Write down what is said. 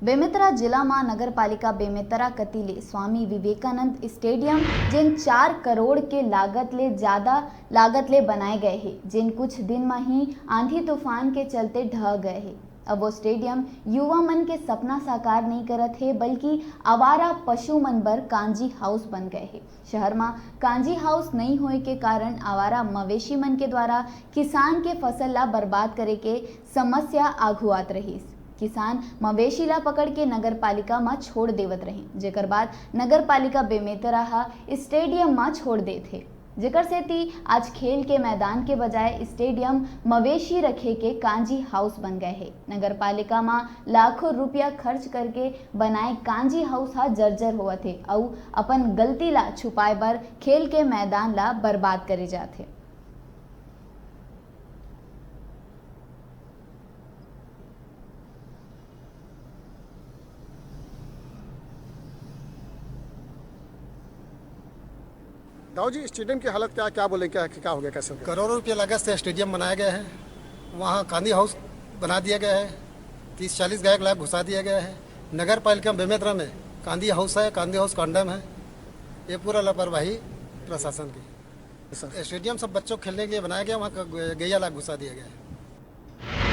बेमेतरा जिल्लाમાં नगरपालिका बेमेतरा कतीले स्वामी विवेकानंद स्टेडियम जिन 4 करोड़ के लागत ले बनाए गए हैं, जिन कुछ दिन में ही आंधी तूफान के चलते ढह गए हैं। अब वो स्टेडियम युवा मन के सपना साकार नहीं करत है, बल्कि आवारा पशु मन बर कांजी हाउस बन गए हैं। शहर में कांजी हाउस नहीं होए के कारण आवारा मवेशी मन के द्वारा किसान के फसल ला बर्बाद करे के समस्या आघुआत रहीस। किसान मवेशी ला पकड़ के नगरपालिका में छोड़ देवत रहे, जेकर बाद नगरपालिका बेमेतरा हा स्टेडियम में छोड़ देते, जेकर सेती आज खेल के मैदान के बजाय स्टेडियम मवेशी रखे के कांजी हाउस बन गए है। नगरपालिका में लाखों रुपया खर्च करके बनाए कांजी हाउस हा जर्जर होवत है और अपन गलती ला छुपाए बर खेल के मैदान ला बर्बाद करे जाते। दाऊ जी, स्टेडियम की हालत क्या बोले, क्या हो गया, कैसे हो गया? करोड़ों रुपये लागत से स्टेडियम बनाया गया है। वहाँ कांदी हाउस बना दिया गया है। 30-40 गायक लाख घुसा दिया गया है। नगर पालिका बेमेतरा में कांदी हाउस है, कांदी हाउस कंडम है। ये पूरा लापरवाही प्रशासन की। स्टेडियम सब बच्चों खेलने के लिए बनाया गया, वहाँ गैया लाख घुसा दिया गया है।